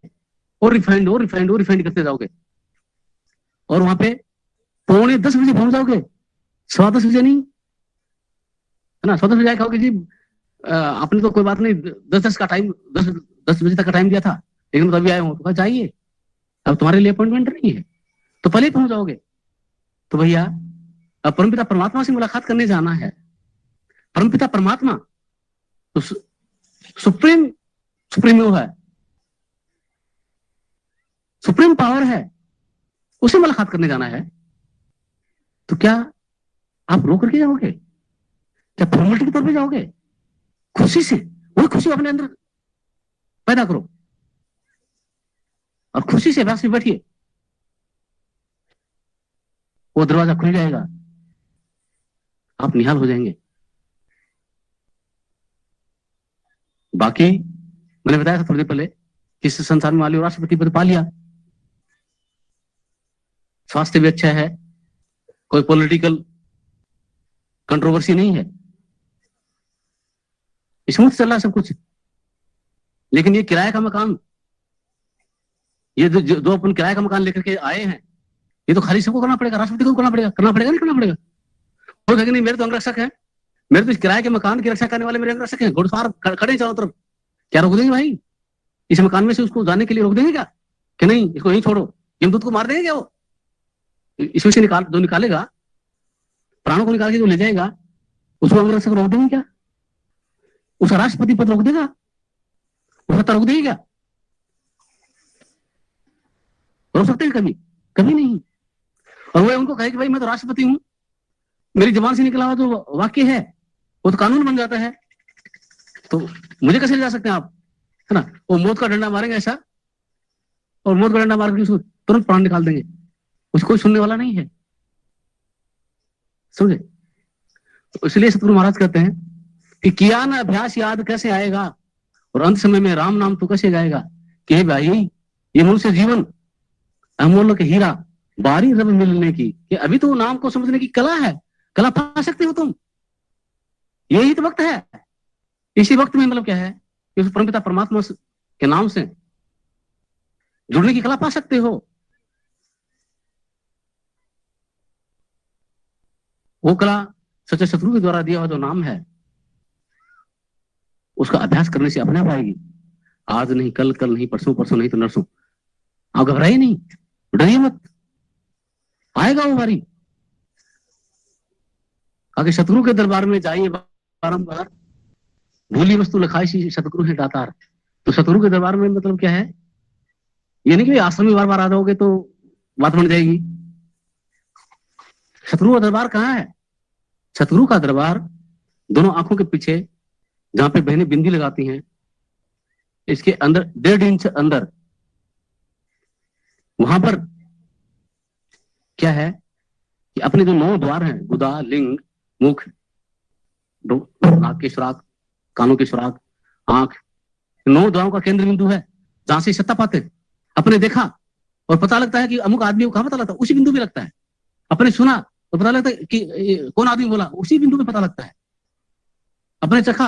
और रिफाइंड करते जाओगे, और वहां पे 9:45 बजे पहुंच जाओगे, 10:15 बजे नहीं, है ना? 10:15 बजे कहोगे जी आपने तो कोई बात नहीं, 10 का टाइम, 10 बजे तक का टाइम दिया था, लेकिन तो अभी आए हूँ, तो जाइए, अब तुम्हारे लिए अपॉइंटमेंट नहीं है, तो पहले ही पहुंच जाओगे। तो भैया अब परमपिता परमात्मा से मुलाकात करने जाना है, परमपिता परमात्मा तो सुप्रीम है, सुप्रीम पावर है, उसे मुलाकात करने जाना है, तो क्या आप रो करके जाओगे? क्या फॉर्मेलिटी के तौर पे जाओगे? खुशी से, वही खुशी अपने अंदर पैदा करो और खुशी से अभ्यास में बैठिए, वो दरवाजा खुल जाएगा, आप निहाल हो जाएंगे। बाकी मैंने बताया था थोड़ी देर पहले कि इस संसार में वाले राष्ट्रपति पद पा लिया, स्वास्थ्य भी अच्छा है, कोई पॉलिटिकल कंट्रोवर्सी नहीं है, स्मूथ चल रहा है सब कुछ। लेकिन ये किराए का मकान, ये जो अपन किराए का मकान लेकर के आए हैं, ये तो खाली सबको करना पड़ेगा, राष्ट्रपति को करना पड़ेगा, नहीं करना पड़ेगा। वो कहेंगे नहीं मेरे तो अंगरक्षक है, मेरे तो इस किराए के मकान की रक्षा करने वाले मेरे अंगरक्षक हैं, घुड़सवार खड़े चारों तरफ, क्या रोक देंगे भाई? इस मकान में से उसको जाने के लिए रोक देंगे क्या कि नहीं इसको यहीं छोड़ो? यमदूत को मार देंगे क्या? वो इसमें से जो निकालेगा, प्राणों को निकाल के जो ले जाएगा, उसको अंगरक्षक रोक देंगे क्या? उसका राष्ट्रपति पद रोक देगा? उसका रोक देगी क्या? रोक सकते हैं कभी? कभी नहीं। और वो उनको कहे कि भाई मैं तो राष्ट्रपति हूं, मेरी जबान से निकला हुआ जो वाक्य है वो तो कानून बन जाता है, तो मुझे कैसे ले जा सकते हैं आप, है ना? वो मौत का डंडा मारेंगे ऐसा, और मौत का डंडा मार के उसको तुरंत प्राण निकाल देंगे, उसको कोई सुनने वाला नहीं है, समझे? तो इसलिए सतगुरु महाराज कहते हैं कि किया ना अभ्यास याद कैसे आएगा, और अंत समय में राम नाम तू कैसे गाएगा। कि भाई ये मनुष्य जीवन अमूल्य हीरा, बारी रब मिलने की, कि अभी तो नाम को समझने की कला है, कला पा सकते हो तुम, यही तो वक्त है। इसी वक्त में मतलब क्या है कि उस परमपिता परमात्मा के नाम से जुड़ने की कला पा सकते हो। वो कला सच्चे सतगुरु के द्वारा दिया हुआ जो नाम है उसका अभ्यास करने से अपने आप आएगी। आज नहीं कल, कल नहीं परसों, परसों नहीं तो नरसों। आप घबराइए नहीं, डरिए मत, आएगा वो बारी। आगे सतगुरु के दरबार में जाइए बारंबार, भूली वस्तु लखाई सी सतगुरु है दातार। तो सतगुरु के दरबार में मतलब क्या है, ये नहीं कि आश्रम में बार बार आ जाओगे तो बात बन जाएगी। सतगुरु का दरबार कहाँ है? सतगुरु का दरबार दोनों आंखों के पीछे जहां पे बहनें बिंदी लगाती हैं, इसके अंदर 1.5 इंच अंदर, वहां पर क्या है कि अपने जो 9 द्वार हैं, गुदा, लिंग, मुख, नाक के सुराख, कानों के सुराख, आंख, 9 द्वारों का केंद्र बिंदु है जहां से सत्ता पाते। अपने देखा और पता लगता है कि अमुक आदमी को कहां पता लगता है, उसी बिंदु पे लगता है। अपने सुना तो पता लगता है कि कौन आदमी बोला, उसी बिंदु पे पता लगता है। अपने चखा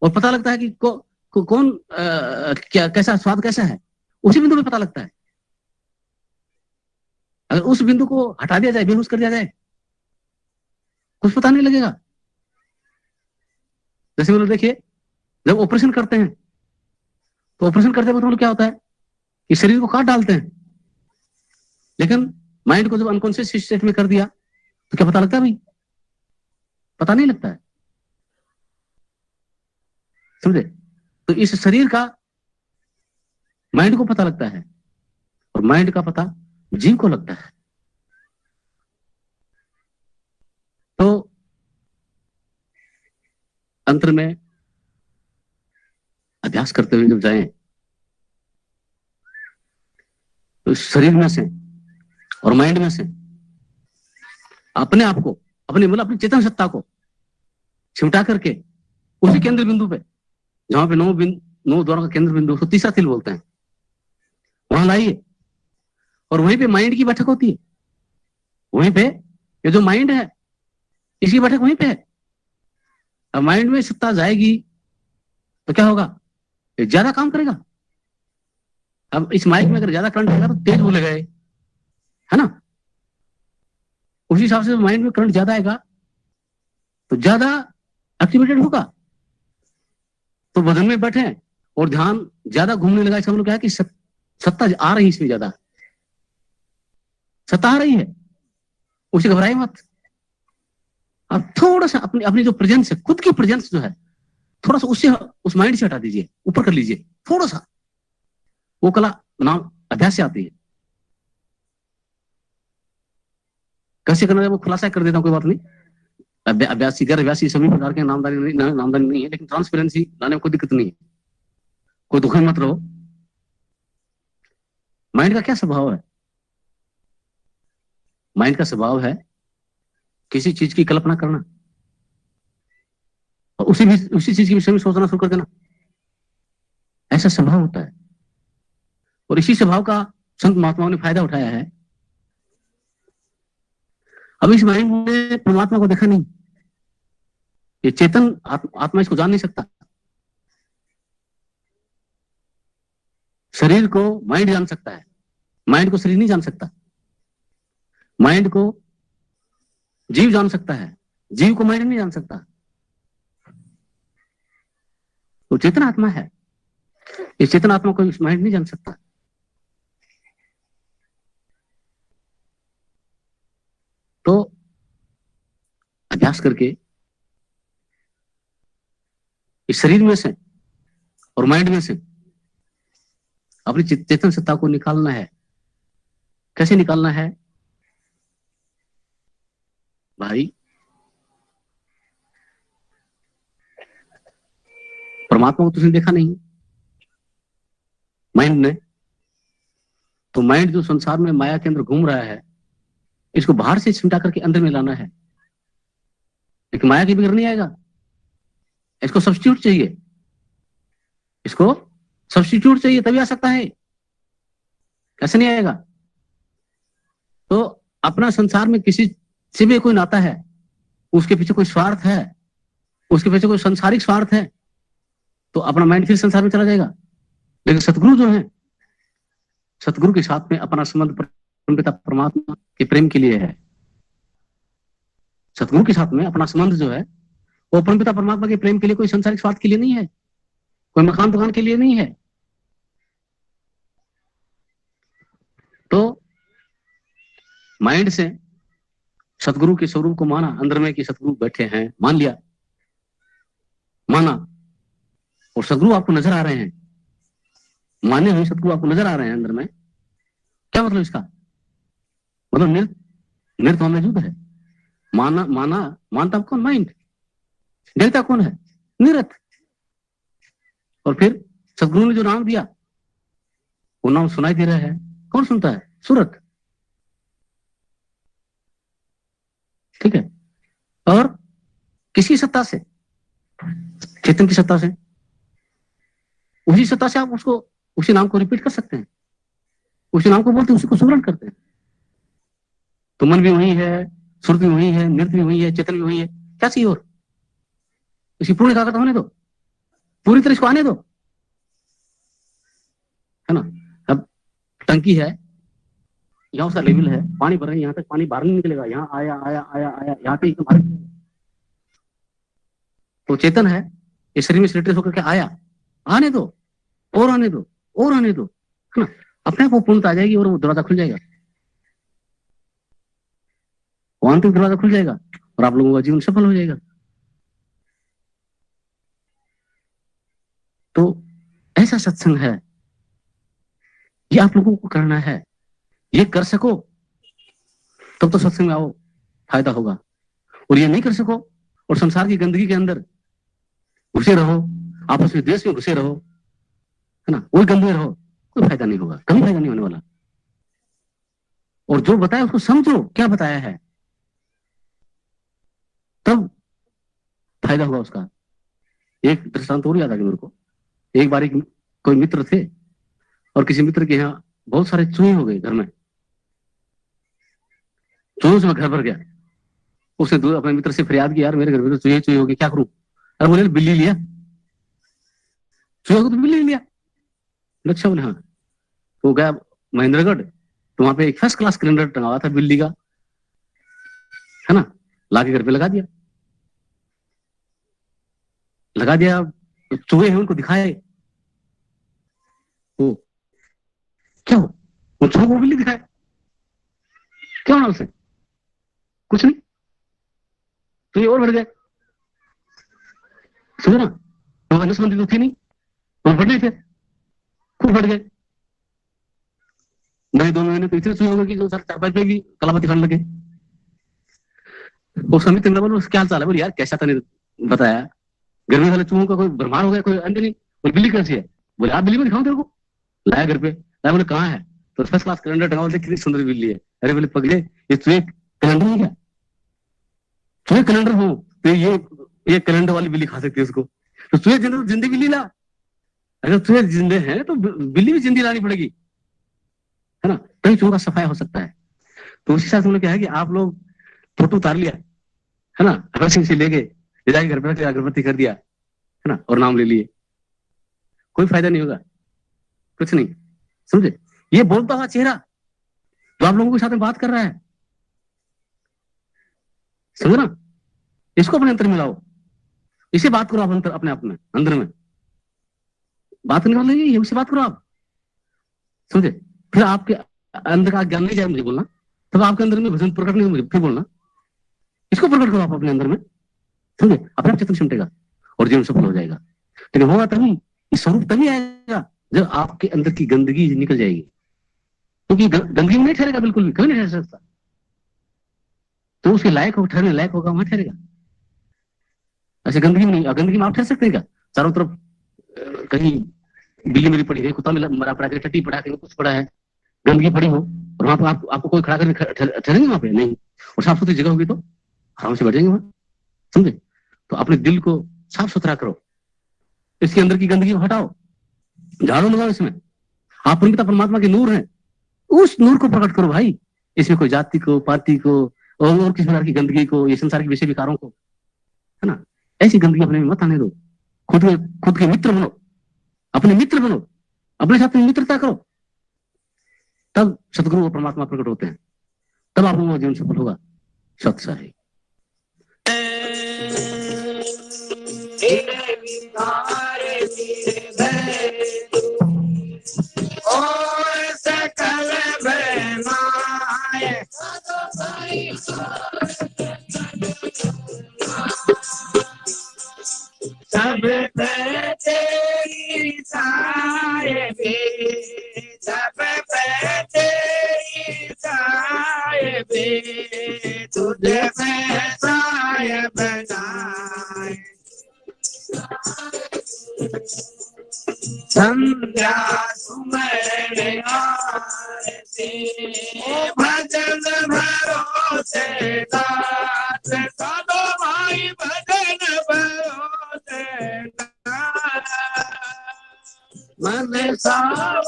और पता लगता है कि कौन क्या कैसा स्वाद कैसा है, उसी बिंदु पे पता लगता है। अगर उस बिंदु को हटा दिया जाए, बेहोश कर दिया जाए, कुछ पता नहीं लगेगा। जैसे मतलब देखिए, जब ऑपरेशन करते हैं तो ऑपरेशन करते वक्त क्या होता है कि शरीर को काट डालते हैं, लेकिन माइंड को जब अनकॉन्शियस स्टेट में कर दिया तो क्या पता लगता है भाई? पता नहीं लगता है, समझे? तो इस शरीर का माइंड को पता लगता है और माइंड का पता जीव को लगता है। तो अंतर में अभ्यास करते हुए जब जाएं तो शरीर में से और माइंड में से अपने आप को, अपने मतलब अपनी चेतन सत्ता को छिमटा करके उसी केंद्र बिंदु पे जहां पे 9 द्वारों का केंद्र बिंदु, उसको तीसरा तिल बोलते हैं, वहां लाइए। और वहीं पे माइंड की बैठक होती है, वहीं पे ये जो माइंड है इसकी बैठक वहीं पे है। अब माइंड में सत्ता जाएगी तो क्या होगा? ये ज्यादा काम करेगा। अब इस माइक में अगर ज्यादा करंट आएगा तो तेज बोलेगा, है ना? उसी हिसाब से माइंड में करंट ज्यादा आएगा तो ज्यादा एक्टिवेटेड होगा। तो बदन में बैठे और ध्यान ज्यादा घूमने लगा, इसका मतलब क्या है कि सत्ता आ रही, इसमें ज्यादा सत्ता आ रही है, उसे घबराए मत। आप थोड़ा सा अपनी जो प्रेजेंस है, खुद की प्रेजेंस जो है, थोड़ा सा उससे उस माइंड से हटा दीजिए, ऊपर कर लीजिए थोड़ा सा। वो कला नाम अभ्यास से आती है। कैसे करना है वो खुलासा कर देता हूं, कोई बात नहीं। अभ्यासी गैर अभ्यासी सभी प्रकार के नामदानी नहीं है, लेकिन ट्रांसपेरेंसी लाने में कोई दिक्कत नहीं है, कोई दुखी मत रहो। माइंड का क्या स्वभाव है? माइंड का स्वभाव है किसी चीज की कल्पना करना और उसी चीज के विषय में सोचना शुरू कर देना, ऐसा स्वभाव होता है। और इसी स्वभाव का संत महात्माओं ने फायदा उठाया है। अब इस माइंड ने परमात्मा को देखा नहीं, ये चेतन आत्मा इसको जान नहीं सकता। शरीर को माइंड जान सकता है, माइंड को शरीर नहीं जान सकता। माइंड को जीव जान सकता है, जीव को माइंड नहीं जान सकता। वो चेतन आत्मा है, इस चेतन आत्मा को इस माइंड नहीं जान सकता। तो अभ्यास करके इस शरीर में से और माइंड में से अपनी चेतन सत्ता को निकालना है। कैसे निकालना है भाई? परमात्मा को तुमने देखा नहीं, माइंड ने। तो माइंड जो संसार में माया के अंदर घूम रहा है, इसको बाहर से सिमटा करके अंदर में लाना है। लेकिन माया के बगैर नहीं आएगा, इसको सब्स्टिट्यूट चाहिए, इसको सब्स्टिट्यूट चाहिए, तभी आ सकता है। कैसे नहीं आएगा? तो अपना संसार में किसी से भी कोई नाता है, उसके पीछे कोई स्वार्थ है, उसके पीछे कोई संसारिक स्वार्थ है, तो अपना माइंड फिर संसार में चला जाएगा। लेकिन सतगुरु जो है, सतगुरु के साथ में अपना संबंध परमपिता परमात्मा के प्रेम के लिए है। सतगुरु के साथ में अपना संबंध जो है वो परमपिता परमात्मा के प्रेम के लिए, कोई संसारिक स्वार्थ के लिए नहीं है, कोई मकान दुकान के लिए नहीं है। तो माइंड से सतगुरु के स्वरूप को माना, अंदर में कि सतगुरु बैठे हैं, मान लिया, माना, और सतगुरु आपको नजर आ रहे हैं, माने हुए सतगुरु आपको नजर आ रहे हैं अंदर में। क्या मतलब इसका? मतलब निर्त मौजूद है। मानता कौन? माइंड। देखता कौन है? निरत। और फिर सतगुरु ने जो नाम दिया, वो नाम सुनाई दे रहा है। कौन सुनता है? सूरत। ठीक है। और किसकी सत्ता से? चेतन की सत्ता से। उसी सत्ता से आप उसको, उसी नाम को रिपीट कर सकते हैं, उसी नाम को बोलते, उसी को सुमरण करते हैं। तो मन भी वही है, सुरत भी वही है, नृत्य भी वही है, चेतन भी वही है। क्या चाहिए और? इसकी पूर्ण एकाग्रता होने दो, पूरी तरह इसको आने दो, है ना। अब टंकी है, यहाँ उसका लेवल है, पानी भर रहा है, यहाँ तक पानी बाहर नहीं निकलेगा, यहाँ आया आया आया आया, यहाँ पे एकदम बाहर। तो चेतन है, इस शरीर में सिलेक्टेड होकर के आया, आने दो, और आने दो, और आने दो, है ना। अपने आप वो पूर्णता आ जाएगी और वो दरवाजा खुल जाएगा, वो आंतरिक दरवाजा खुल जाएगा और आप लोगों का जीवन सफल हो जाएगा। तो ऐसा सत्संग है, ये आप लोगों को करना है। ये कर सको तब तो सत्संग में आओ, फायदा होगा। और ये नहीं कर सको और संसार की गंदगी के अंदर घुसे रहो, आपस में देश में घुसे रहो, है ना, वही गंदे रहो, कोई फायदा नहीं होगा, कभी फायदा नहीं होने वाला। और जो बताया उसको समझो, क्या बताया है, तब फायदा होगा उसका। एक दृष्टांत और याद आ गया मेरे को। एक बार कोई मित्र थे और किसी मित्र के यहाँ बहुत सारे चूहे हो गए घर में। चूहों से घर भर गया। उसने अपने मित्र से फरियाद की, यार मेरे घर में तो चूहे चूहे हो गए, क्या करूं? अरे बोले बिल्ली लिया, चूहे को तो बिल्ली लिया। अच्छा बोले हाँ। तो गया महेंद्रगढ़, तो वहां पे एक फर्स्ट क्लास कैलेंडर टंगा हुआ था बिल्ली का, है ना, लाके घर पे लगा दिया। चूहे हैं उनको दिखाए, वो क्या हो, वो चूहे को बिल्ली दिखाए, क्या होना उसे? कुछ नहीं। तो ये और बढ़ गए, समझो ना। तो नसबंदी तो थी नहीं, तो बढ़ गए थे, खूब बढ़ गए। नहीं 2 महीने तो इतने चूहे हो गए कि जो सर 4-5 पे भी कलापति खाने लगे। वो समित ने बोला क्या हाल चाल है? बोले यार कैसा था नहीं बताया, गर्मी वाले चूहों का कोई भरमार हो गया, कोई अंत नहीं। बोले बिल्ली कैसी है? बोले आप बिल्ली को दिखाऊं तेरे को? लाया घर पे, लाया, बोले कहाँ है? तो फर्स्ट क्लास कैलेंडर टंगा, कितनी सुंदर बिल्ली है। अरे बोले पगले, ये चूहे कैलेंडर है क्या? चूहे कैलेंडर हो तो ये कैलेंडर वाली बिल्ली खा सकती है उसको। तो चूहे जिंदी बिल्ली ला, अगर चूहे जिंदे हैं तो बिल्ली भी जिंदी लानी पड़ेगी, है ना, तभी चूहों का सफाया हो सकता है। तो उसी साथ क्या है कि आप लोग फोटो उतार लिया, है ना, अभय से लेके जाके घर पे अगरबत्ती कर दिया, है ना, और नाम ले लिए, कोई फायदा नहीं होगा, कुछ नहीं। समझे? ये बोलता हुआ चेहरा जो आप लोगों के साथ में बात कर रहा है, समझो ना, इसको अपने अंतर मिलाओ, इसे बात करो आप अंतर अपने आप में, अंदर में बात करने वाले ये उससे बात करो आप, समझे। फिर आपके अंदर का ज्ञान नहीं जाए मुझे बोलना, तब आपके अंदर में भजन प्रकट नहीं हो मुझे फिर बोलना, इसको प्रकट करो आप अपने अंदर में, समझे। अपने आप चेतन सिमटेगा और जीवन सफल हो जाएगा। लेकिन होगा तभी, स्वरूप तभी आएगा जब आपके अंदर की गंदगी निकल जाएगी, क्योंकि गंदगी में नहीं ठहरेगा, बिल्कुल भी कभी नहीं ठहर सकता। तो उसके लायक हो, ठहरने लायक होगा वहां ठहरेगा, ऐसे गंदगी में नहीं। गंदगी में आप ठहर सकते हैं क्या? चारों तरफ कहीं बिल्ली मेरी पड़ी है, कुत्ता मरा पड़ा है, टट्टी पड़ा है, कुछ पड़ा है, गंदगी पड़ी हो, और वहां पर आपको कोई खड़ा करके ठहरेंगे वहां पे? नहीं। और साफ सुथरी जगह होगी तो आराम से बैठ जाएंगे वहां, समझे। तो अपने दिल को साफ सुथरा करो, इसके अंदर की गंदगी को हटाओ, झाड़ू लगाओ इसमें। आप पिता परमात्मा के नूर हैं, उस नूर को प्रकट करो भाई। इसमें कोई जाति को, पार्टी को और किसी प्रकार की गंदगी को, ये संसार के विषय विकारों को, है ना, ऐसी गंदगी अपने में मत आने दो। खुद के मित्र बनो, अपने मित्र बनो, अपने साथ में मित्रता करो, तब सतगुरु और परमात्मा प्रकट होते हैं, तब आप लोगों का जीवन सफल होगा। सत्य है। सब पे तेरी साहिबी, सब पे तेरी साहिबी, तुझे मैं साहिब बनाए। संध्या सुमरण आरती, भजन भरोसे दास, साधो भाई भजन भरोसे दास। मन सावा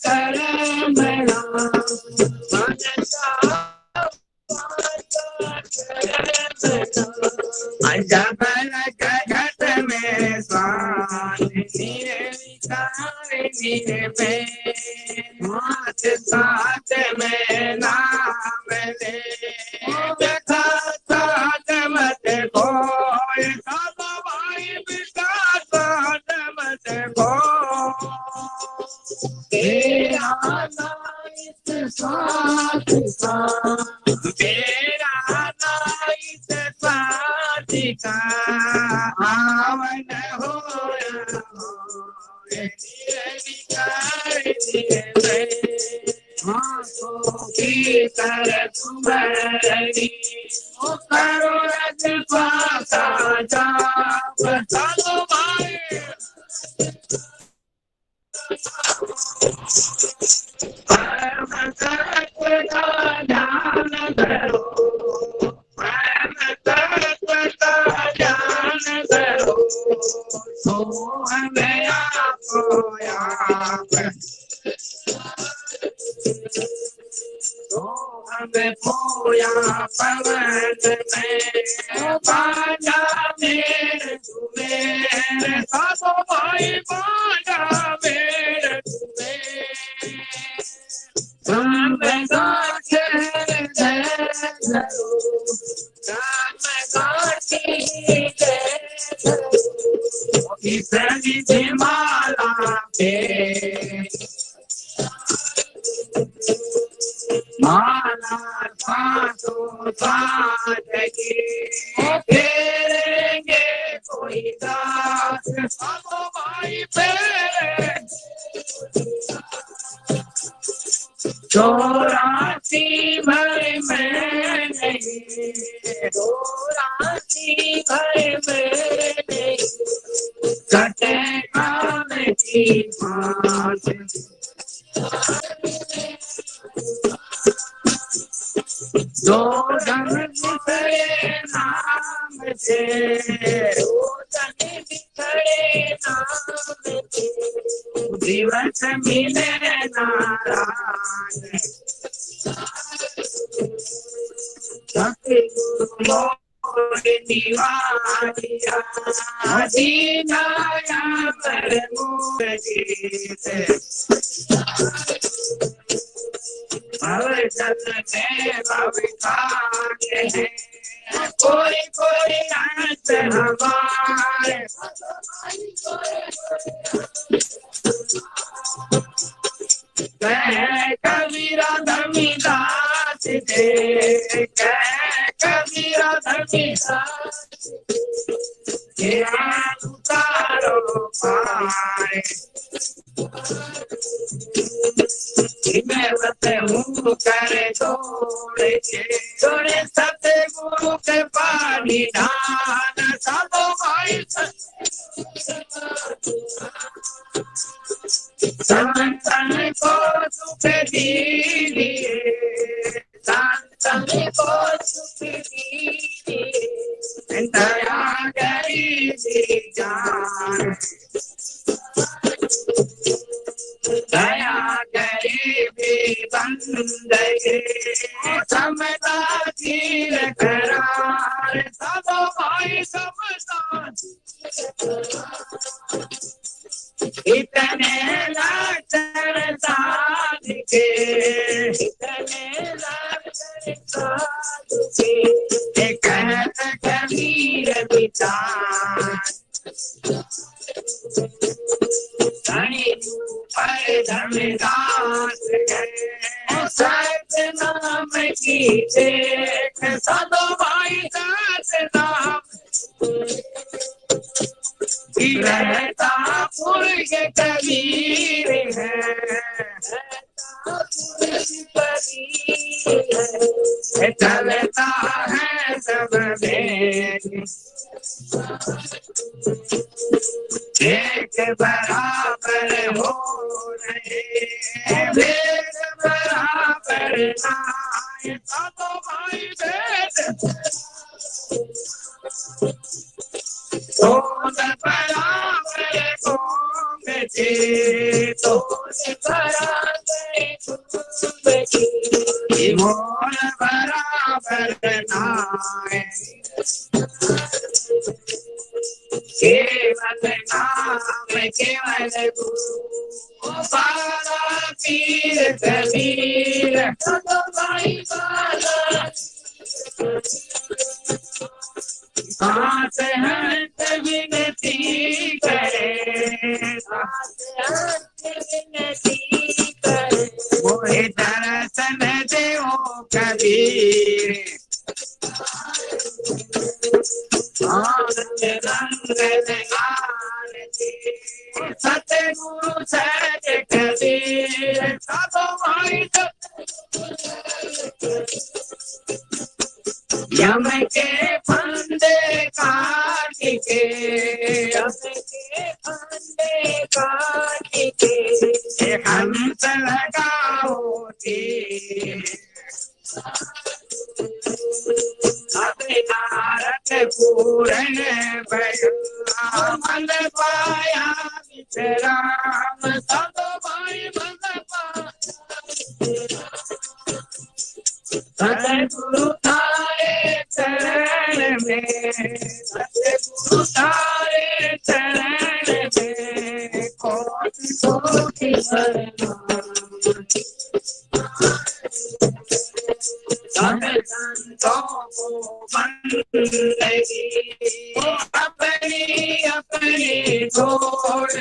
कर मेरा, मन सावा जब घट में स्वामी में हाथ साथ में नाम ले, साथ मत खोए, साधो भाई बिना साथ मत खो। तेरा नाइट साथ साथ, तेरा नाइट साथ का आवन होया आंखों की तरह तुम्हारी, ओ करो रजपासा जाप, साधो भाई परम तत्व का ध्यान करो, परम तत्व का ध्यान करो, तो हमें आपको आप, तो हमें पोया पवन में बाजा मेरे तुम्हें, साधो भाई बाजा मेरे तुम्हें, राम गाछे जय करो, राम गाछी जय करो, इस निधि माला पे माला साधो साधगी, फेरेंगे कोई दास, साधो भाई फेरे 84 भर में नहीं, 84 भर में नहीं, कटे काम की बात, दो जन बिछड़े नाम से, दो जन बिछड़े नाम से, दिवस मिले नाराज, सतगुरु मोर निवारिया, दीनाया पर मोर जीत, भव जल में भव काटे हैं, कोई कोई अंत हमारे कह कबीरा धर्मीदास दे, कह कबीरा धर्मीदास उतारो पाए मैं हूँ करे छोड़े छोड़े सतगुरु के पानी दान साधो भाई संतन को सुख दीजिए, संतन को सुख दीजिए, दया करीबी जान, दया करीबी बंदे समता चीर करार सब भाई समता इतने लक्षण साध के, इतने लक्षण साध के कहत कबीर विचार पर धर्मदास सत्य नाम की देख साधो भाई सत्य नाम रहता पुरुष कबीर है, चलता है सब में एक बराबर हो रहे भेद बराबर नाय साधो भाई भेद सोन बराबर घूमते तो बराबर घूमते मोर बराबर नाय केवल नाम केवल गुरु बाला पीर कबीर साधो भाई बाला हाथ हाथ विनती करे, हाथ विनती करे मोहे दर्शन देओ कबीर आनंद रंग सतगुरु सहज कबीर साधो भाई यम के फंदे काट के, यम के फंदे काट के हंस लगाओ के अपने नारद पूरण भया मन पाया विश्राम साधो भाई मन पाया सतगुरु तारे चरण में, सतगुरु तारे चरण में कोटि कोटि संतों को बंदगी अपनी अपनी छोड़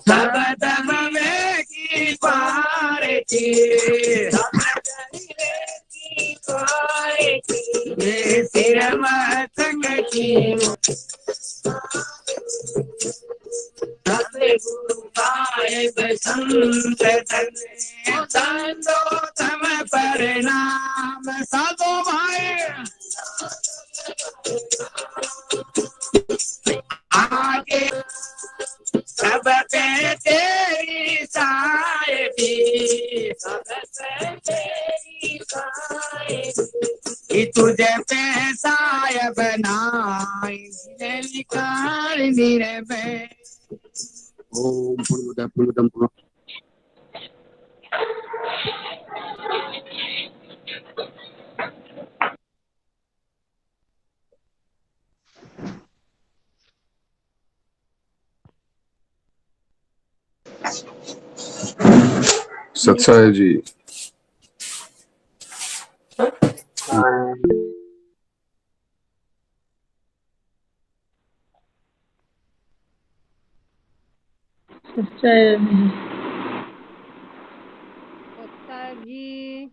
सब दम में की पार की, ये सिर मतंग की गुरु साहिब संत संतो तम परिणाम साधो भाई आगे सब पे तेरी साहिबी, सब पे तेरी साहिबी तुझे पे साहिब नाई लिखार निरभय ओम पूर्णमदः पूर्णमिदं पूर्णात् सत्साय जी सिस्टर ओता जी